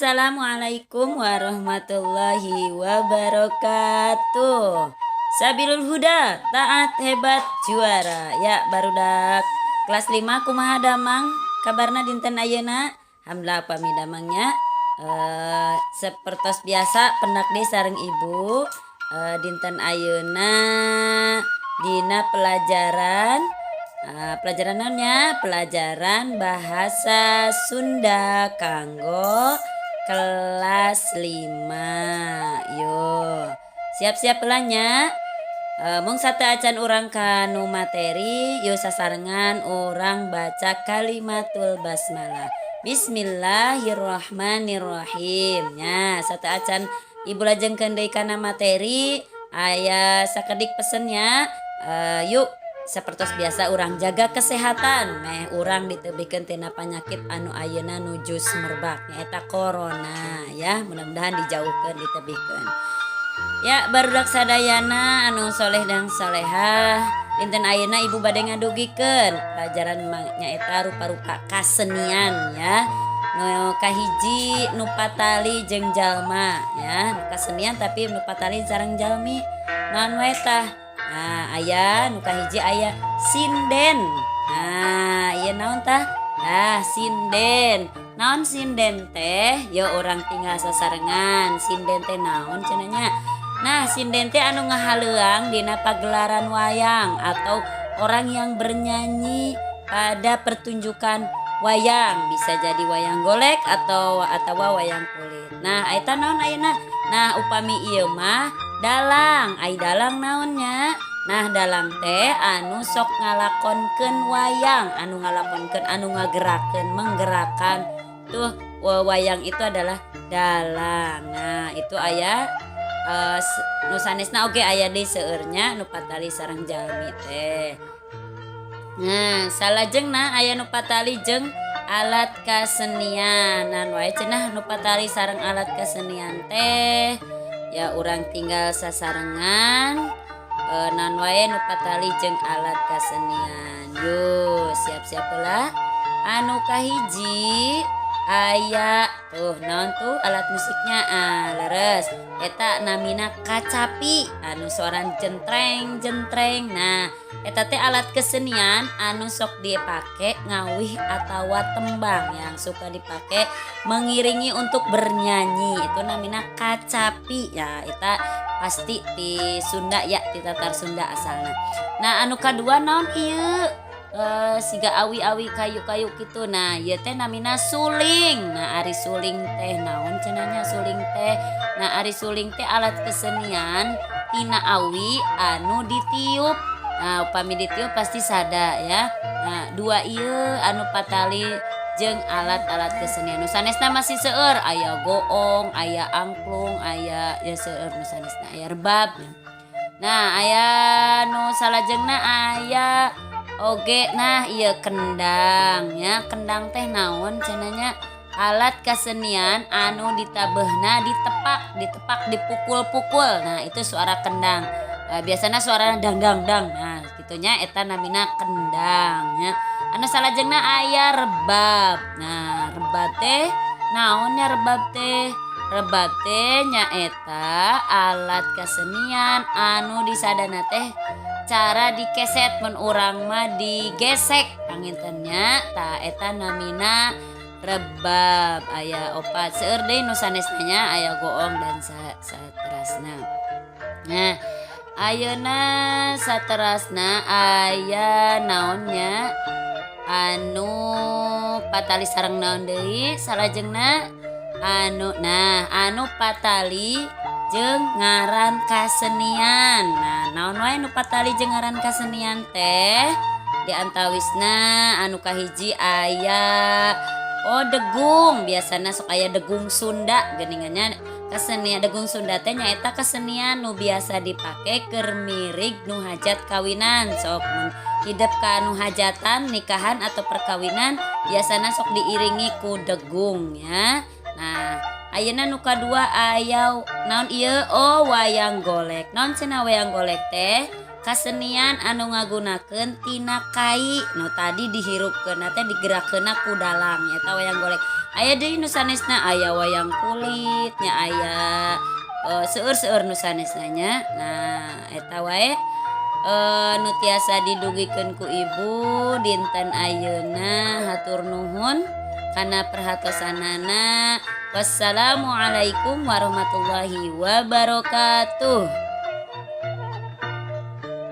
Assalamualaikum warahmatullahi wabarakatuh. Sabilul Huda, taat hebat juara. Ya barudak kelas 5 kumaha damang kabarna dinten ayeuna. Alhamdulillah pami damangnya. Sepertos biasa pendak di sareng ibu. Dinten ayeuna dina pelajaran pelajaran naonnya? Pelajaran bahasa Sunda kanggo kelas 5. Yo, siap-siap pelanya. Mung satu acan orang kanu materi, yo sasarengan orang baca kalimatul basmalah. Bismillahirrahmanirrahim. Ya, satu acan ibu lajengkeun deui kana materi, aya sakedik pesennya. Yuk seperti biasa orang jaga kesehatan meh orang ditebikeun tina penyakit anu ayeuna nuju sumerbak nyaeta corona ya, mudah-mudahan dijauhkeun ditebikeun. Ya barudak sadayana anu soleh dan solehah dinten ayeuna ibu bade ngadugikeun pelajaran nyaeta rupa-rupa kasenian ya. Nu kahiji nu patali jeung jalma ya, nu kasenian tapi nu patali sareng jalmi naon wae tah. Nah, aya nu kahiji aya sinden. Nah, ieu naon tah? Sinden. Naon sinden teh? Ya orang tinggal sasarengan. Sinden teh naon cenanya? Nah, sinden teh anu ngahaleuang dina pagelaran wayang atau orang yang bernyanyi pada pertunjukan wayang. Bisa jadi wayang golek atau wayang kulit. Nah, eta naon ayeuna? Nah, upami ieu mah dalang, ai dalang naonnya? Nah, dalang teh anu sok ngalakonkeun wayang, anu ngalakonkeun, anu ngagerakeun, menggerakkan. Tuh wayang itu adalah dalang. Nah, itu aya nu sanesna oge aya deui seueurnya nu patali sareng jalmi teh. Nah, salajengna aya nu patali jeung alat kasenian. Nah, wae cenah nu patali sareng alat kasenian teh. Ya urang tinggal sasarengan naon wae nu patali jeung alat kasenian. Yo, siap-siap heula. Anu kahiji aya tuh naon tuh alat musiknya leres. Eta namina kacapi anu soran jentreng-jentreng. Nah, eta teh alat kesenian anu sok dipake ngawih atawa tembang yang suka dipake mengiringi untuk bernyanyi. Itu namina kacapi. Ya, eta pasti di Sunda ya, di Tatar Sunda asalna. Nah, anu kadua naon ieu? Siga awi-awi kayu-kayu gitu. Nah, ieu teh namina suling. Nah, ari suling teh naon cenanya suling teh? Nah, ari suling teh alat kesenian tina awi anu ditiup. Nah, upami ditiup pasti sada ya. Nah, dua ieu anu patali jeung alat-alat kesenian. Nu sanesna masih seueur, aya goong, aya angklung, aya ya seueur nu sanesna aya rebab. Nah, aya nu salajengna aya oge nah ieu kendang ya. Kendang teh naon cenanya? Alat kesenian anu ditabehna ditepak dipukul-pukul. Nah, itu suara kendang. Biasanya suara dang-dang-dang. Nah, gitunya eta namina kendang ya. Anu salajengna aya rebab. Nah, rebab teh naonnya rebab teh? Rebab teh nyaeta alat kesenian anu disadana teh cara dikeset mun urang mah digesek pangintennya ta eta namina rebab. Aya opat seueur deui nu sanesna aya goong dan saterasna. Nah, ayeuna saterasna aya naonnya anu patali sareng naon deui salajengna anu patali jeung ngaran kasenian. Nah, naon wae nu patali jeung ngaran kasenian teh? Di antawisna anu kahiji aya degung. Biasana sok aya degung Sunda geuningannya. Kesenian degung Sunda teh nyaeta kesenian nu biasa dipake keur mirig nu hajat kawinan. Sok hidup ka nu hajatan, nikahan atau perkawinan biasana sok diiringi ku degung ya. Nah, ayeuna nu kadua aya naon ieu? Wayang golek. Naon cenah wayang golek teh? Kasenian anu ngagunakeun tina kai nu tadi dihirupkeun teh digerakkeunna ku dalang eta wayang golek. Aya deui nu sanesna aya wayang kulit nya aya seueur-seueur nu sanesna nya. Nah eta wae nu tiasa didugikeun ku ibu dinten ayeuna. Hatur nuhun kana perhatosanana. Wassalamualaikum warahmatullahi wabarakatuh.